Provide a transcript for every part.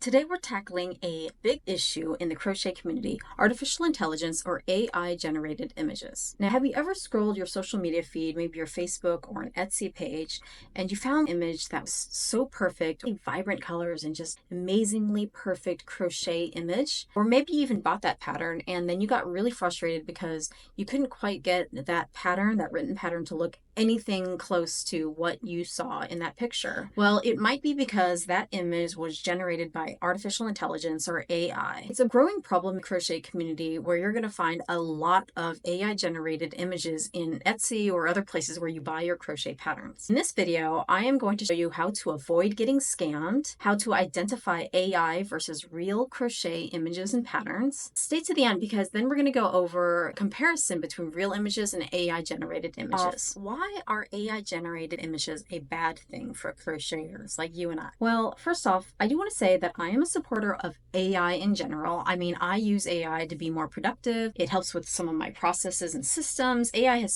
Today we're tackling a big issue in the crochet community, artificial intelligence or AI generated images. Now, have you ever scrolled your social media feed, maybe your Facebook or an Etsy page, and you found an image that was so perfect, vibrant colors and just amazingly perfect crochet image? Or maybe you even bought that pattern and then you got really frustrated because you couldn't quite get that pattern, that written pattern, to look anything close to what you saw in that picture. Well, it might be because that image was generated by artificial intelligence or AI. It's a growing problem in the crochet community where you're going to find a lot of AI generated images in Etsy or other places where you buy your crochet patterns. In this video, I am going to show you how to avoid getting scammed, how to identify AI versus real crochet images and patterns. Stay to the end because then we're going to go over a comparison between real images and AI generated images. Why are AI generated images a bad thing for crocheters like you and I? Well, first off, I do want to say that I am a supporter of AI in general. I mean, I use AI to be more productive. It helps with some of my processes and systems. AI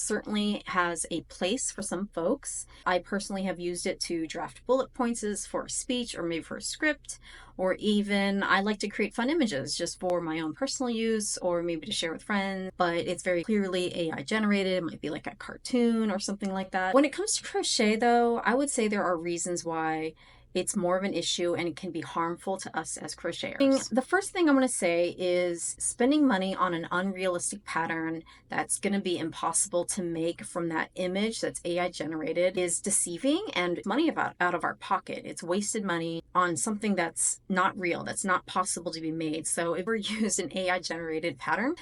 has a place for some folks. I personally have used it to draft bullet points for a speech or maybe for a script, or even I like to create fun images just for my own personal use or maybe to share with friends, but it's very clearly AI generated. It might be like a cartoon or something like that. When it comes to crochet though, I would say there are reasons why it's more of an issue and it can be harmful to us as crocheters. The first thing I'm going to say is spending money on an unrealistic pattern that's going to be impossible to make from that image that's AI generated is deceiving and money out of our pocket. It's wasted money on something that's not real, that's not possible to be made. So if we use an AI generated pattern,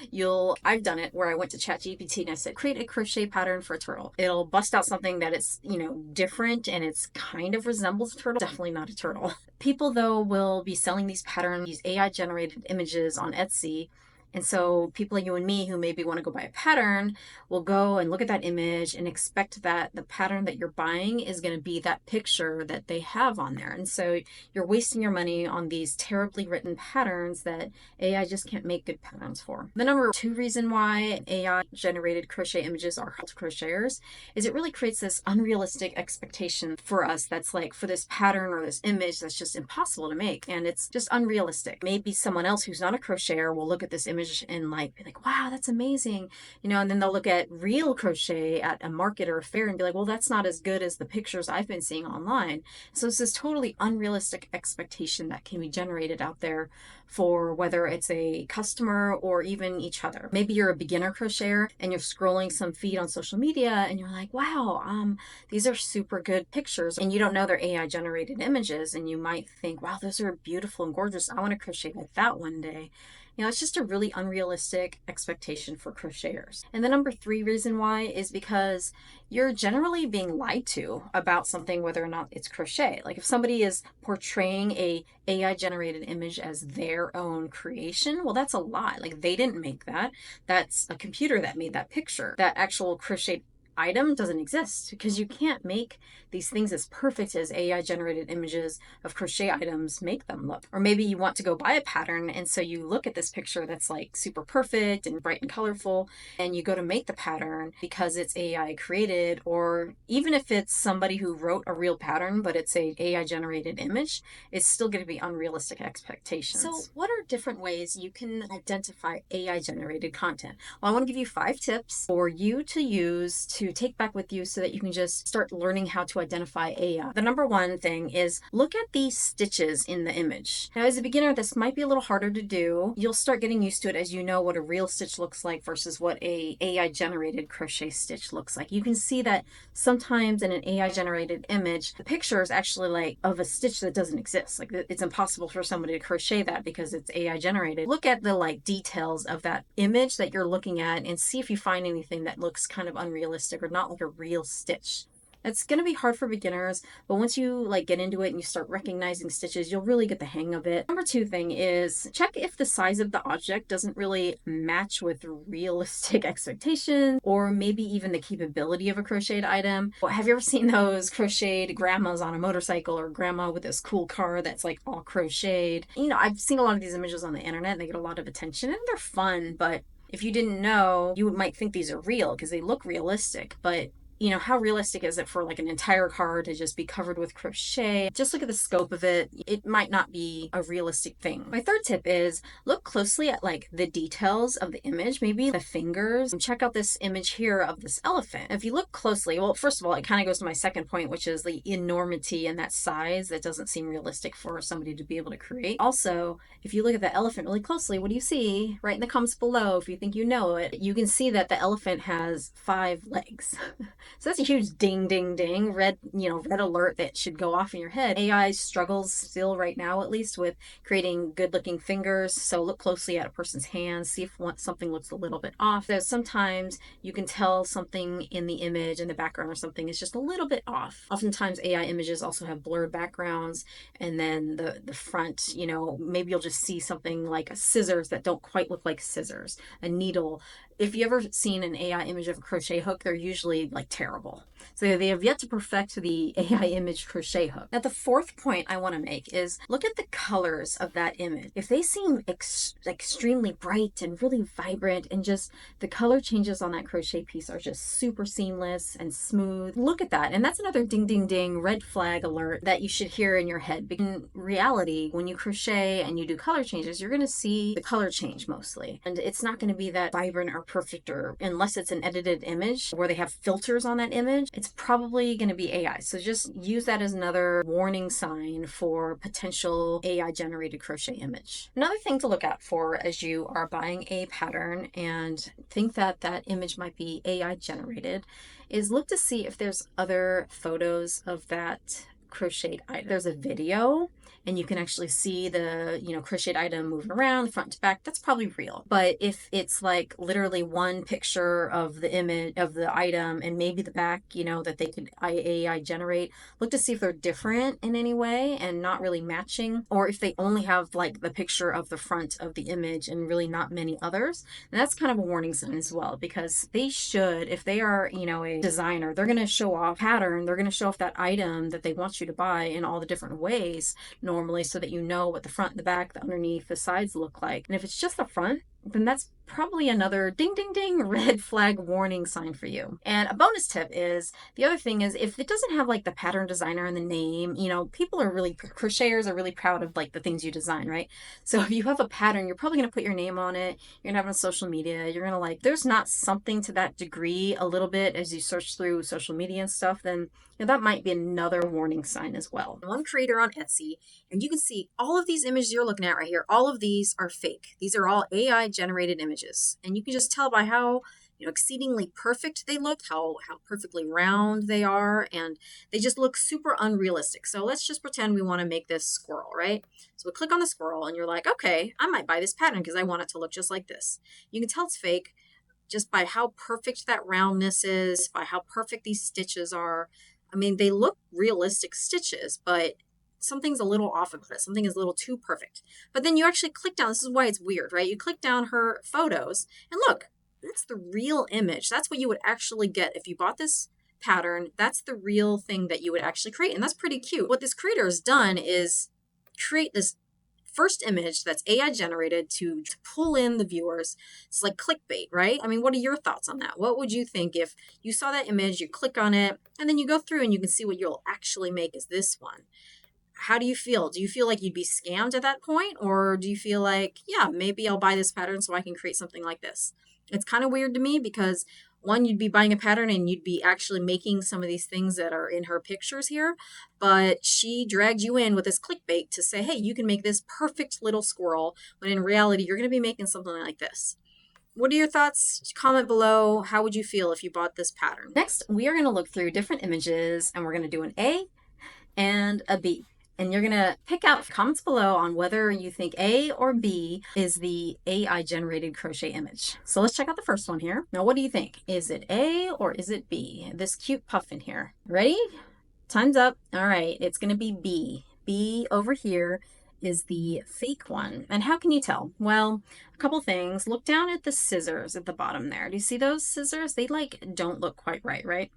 I've done it where I went to ChatGPT and I said, create a crochet pattern for a turtle. It'll bust out something that it's, different and it's kind of resembles a turtle. Definitely not a turtle. People though will be selling these patterns, these AI generated images on Etsy. And so people like you and me who maybe want to go buy a pattern will go and look at that image and expect that the pattern that you're buying is going to be that picture that they have on there. And so you're wasting your money on these terribly written patterns that AI just can't make good patterns for. The number two reason why AI generated crochet images are helpful to crocheters is it really creates this unrealistic expectation for us that's like for this pattern or this image that's just impossible to make and it's just unrealistic. Maybe someone else who's not a crocheter will look at this image and be like, wow, that's amazing, and then they'll look at real crochet at a market or a fair and be like, well, that's not as good as the pictures I've been seeing online. So it's this totally unrealistic expectation that can be generated out there for whether it's a customer or even each other. Maybe you're a beginner crocheter and you're scrolling some feed on social media and you're like, wow, these are super good pictures, and you don't know they're AI generated images, and you might think, wow, those are beautiful and gorgeous. I want to crochet like that one day. It's just a really unrealistic expectation for crocheters. And the number three reason why is because you're generally being lied to about something, whether or not it's crochet. Like if somebody is portraying a AI generated image as their own creation, well, that's a lie. Like they didn't make that. That's a computer that made that picture. That actual crochet item doesn't exist because you can't make these things as perfect as AI generated images of crochet items make them look. Or maybe you want to go buy a pattern and so you look at this picture that's like super perfect and bright and colorful and you go to make the pattern because it's AI created, or even if it's somebody who wrote a real pattern but it's a AI generated image, it's still going to be unrealistic expectations. So what are different ways you can identify AI generated content? Well, I want to give you 5 tips for you to use to take back with you so that you can just start learning how to identify AI. The number one thing is look at the stitches in the image. Now, as a beginner, this might be a little harder to do. You'll start getting used to it as you know what a real stitch looks like versus what a AI generated crochet stitch looks like. You can see that sometimes in an AI generated image, the picture is actually like of a stitch that doesn't exist. Like it's impossible for somebody to crochet that because it's AI generated. Look at the details of that image that you're looking at and see if you find anything that looks kind of unrealistic or not like a real stitch. It's going to be hard for beginners, but once you get into it and you start recognizing stitches, you'll really get the hang of it. Number 2 thing is check if the size of the object doesn't really match with realistic expectations or maybe even the capability of a crocheted item. Have you ever seen those crocheted grandmas on a motorcycle or grandma with this cool car that's like all crocheted? I've seen a lot of these images on the internet and they get a lot of attention and they're fun, but if you didn't know, you might think these are real because they look realistic, but how realistic is it for like an entire card to just be covered with crochet? Just look at the scope of it. It might not be a realistic thing. My third tip is look closely at like the details of the image, maybe the fingers. Check out this image here of this elephant. If you look closely, well, first of all, it kind of goes to my second point, which is the enormity and that size that doesn't seem realistic for somebody to be able to create. Also, if you look at the elephant really closely, what do you see? Right in the comments below, if you think you know it, you can see that the elephant has 5 legs. So that's a huge ding, ding, ding, red alert that should go off in your head. AI struggles still right now, at least, with creating good looking fingers. So look closely at a person's hands, see if something looks a little bit off. So sometimes you can tell something in the image, in the background or something is just a little bit off. Oftentimes AI images also have blurred backgrounds, and then the front, maybe you'll just see something like a scissors that don't quite look like scissors, a needle. If you ever seen an AI image of a crochet hook, they're usually like terrible. So they have yet to perfect the AI image crochet hook. Now the fourth point I want to make is look at the colors of that image. If they seem extremely bright and really vibrant, and just the color changes on that crochet piece are just super seamless and smooth, look at that. And that's another ding, ding, ding, red flag alert that you should hear in your head. Because in reality, when you crochet and you do color changes, you're going to see the color change mostly. And it's not going to be that vibrant or perfect, or unless it's an edited image where they have filters on that image, it's probably going to be AI. So just use that as another warning sign for potential AI generated crochet image. Another thing to look out for as you are buying a pattern and think that that image might be AI generated is look to see if there's other photos of that crocheted item. There's a video and you can actually see the crocheted item moving around front to back, that's probably real. But if it's like literally one picture of the image of the item and maybe the back that they could AI generate, look to see if they're different in any way and not really matching, or if they only have like the picture of the front of the image and really not many others. And that's kind of a warning sign as well, because they should, if they are a designer, they're going to show off pattern, they're going to show off that item that they want you to buy in all the different ways normally, so that you know what the front, the back, the underneath, the sides look like. And if it's just the front, then that's probably another ding, ding, ding, red flag warning sign for you. And a bonus tip is, the other thing is, if it doesn't have like the pattern designer in the name, crocheters are really proud of like the things you design, right? So if you have a pattern, you're probably going to put your name on it. You're going to have it on social media. You're going to there's not something to that degree a little bit as you search through social media and stuff, then that might be another warning sign as well. One creator on Etsy, and you can see all of these images you're looking at right here, all of these are fake. These are all AI generated images. And you can just tell by how exceedingly perfect they look, how perfectly round they are, and they just look super unrealistic. So let's just pretend we want to make this squirrel, right? So we click on the squirrel and you're like, okay, I might buy this pattern because I want it to look just like this. You can tell it's fake just by how perfect that roundness is, by how perfect these stitches are. I mean, they look realistic stitches, but something's a little off about it. Something is a little too perfect. But then you actually click down. This is why it's weird, right? You click down her photos and look, that's the real image. That's what you would actually get if you bought this pattern. That's the real thing that you would actually create. And that's pretty cute. What this creator has done is create this first image that's AI generated to pull in the viewers. It's like clickbait, right? I mean, what are your thoughts on that? What would you think if you saw that image, you click on it, and then you go through and you can see what you'll actually make is this one? How do you feel? Do you feel like you'd be scammed at that point? Or do you feel like, yeah, maybe I'll buy this pattern so I can create something like this? It's kind of weird to me because one, you'd be buying a pattern and you'd be actually making some of these things that are in her pictures here, but she dragged you in with this clickbait to say, hey, you can make this perfect little squirrel, when in reality, you're going to be making something like this. What are your thoughts? Comment below. How would you feel if you bought this pattern? Next, we are going to look through different images and we're going to do an A and a B. And you're going to pick out comments below on whether you think A or B is the AI generated crochet image. So let's check out the first one here. Now, what do you think? Is it A or is it B? This cute puffin here. Ready? Time's up. All right. It's going to be B. B over here is the fake one. And how can you tell? Well, a couple things. Look down at the scissors at the bottom there. Do you see those scissors? They like don't look quite right, right?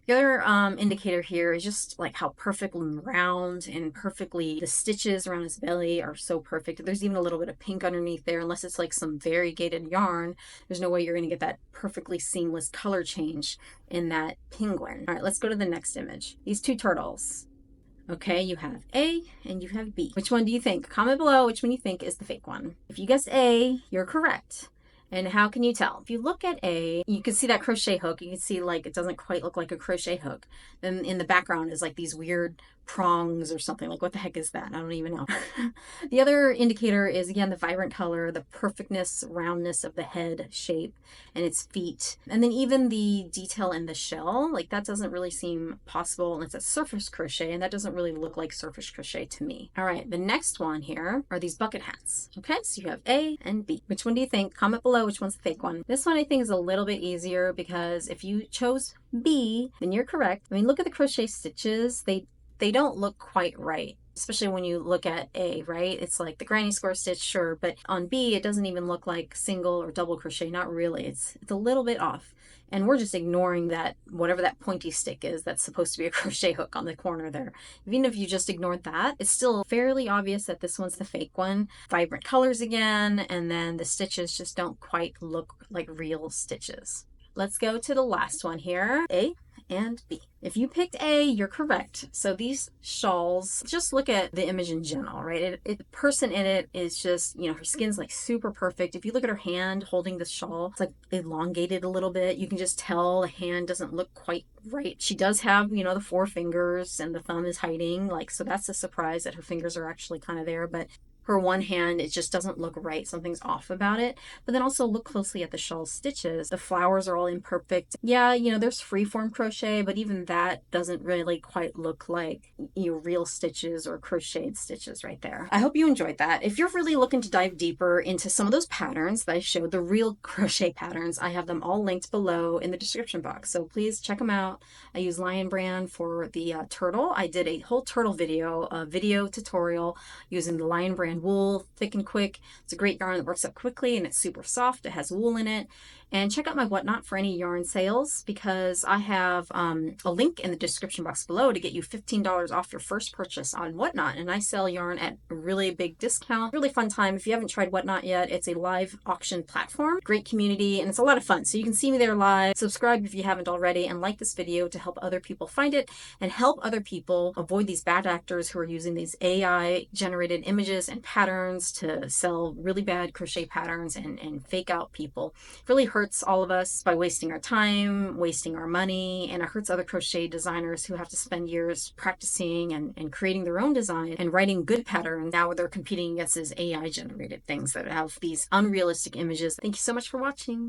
The other indicator here is just like how perfectly round and perfectly the stitches around his belly are so perfect. There's even a little bit of pink underneath there. Unless it's like some variegated yarn, there's no way you're going to get that perfectly seamless color change in that penguin. All right, let's go to the next image. These two turtles. Okay, you have A and you have B. Which one do you think? Comment below which one you think is the fake one. If you guessed A, you're correct. And how can you tell? If you look at A, you can see that crochet hook. You can see like it doesn't quite look like a crochet hook. Then in the background is like these weird prongs or something. Like what the heck is that? I don't even know. The other indicator is again the vibrant color, the perfectness, roundness of the head shape and its feet. And then even the detail in the shell, like that doesn't really seem possible. And it's a surface crochet and that doesn't really look like surface crochet to me. All right, the next one here are these bucket hats. Okay, so you have A and B. Which one do you think? Comment below which one's the fake one. This one I think is a little bit easier because if you chose B, then you're correct. I mean, look at the crochet stitches. They don't look quite right, especially when you look at A, right? It's like the granny square stitch, sure, but on B, it doesn't even look like single or double crochet, not really. It's a little bit off. And we're just ignoring that, whatever that pointy stick is that's supposed to be a crochet hook on the corner there. Even if you just ignored that, it's still fairly obvious that this one's the fake one. Vibrant colors again, and then the stitches just don't quite look like real stitches. Let's go to the last one here, A and B. If you picked A, you're correct. So these shawls, just look at the image in general, right? The person in it is just, you know, her skin's like super perfect. If you look at her hand holding the shawl, it's like elongated a little bit. You can just tell the hand doesn't look quite right. She does have, you know, the 4 fingers and the thumb is hiding, like, so that's a surprise that her fingers are actually kind of there, but her one hand, it just doesn't look right. Something's off about it. But then also look closely at the shawl stitches. The flowers are all imperfect. Yeah, you know, there's freeform crochet, but even that doesn't really quite look like, you know, real stitches or crocheted stitches right there. I hope you enjoyed that. If you're really looking to dive deeper into some of those patterns that I showed, the real crochet patterns, I have them all linked below in the description box. So please check them out. I use Lion Brand for the turtle. I did a whole turtle video, a video tutorial using the Lion Brand wool, thick and quick. It's a great yarn that works up quickly and it's super soft. It has wool in it. And check out my Whatnot for any yarn sales because I have a link in the description box below to get you $15 off your first purchase on Whatnot. And I sell yarn at a really big discount. Really fun time. If you haven't tried Whatnot yet, it's a live auction platform. Great community and it's a lot of fun. So you can see me there live. Subscribe if you haven't already and like this video to help other people find it and help other people avoid these bad actors who are using these AI generated images and patterns to sell really bad crochet patterns and fake out people. It really hurts all of us by wasting our time, wasting our money, and it hurts other crochet designers who have to spend years practicing and creating their own design and writing good patterns. Now they're competing against these AI generated things that have these unrealistic images. Thank you so much for watching.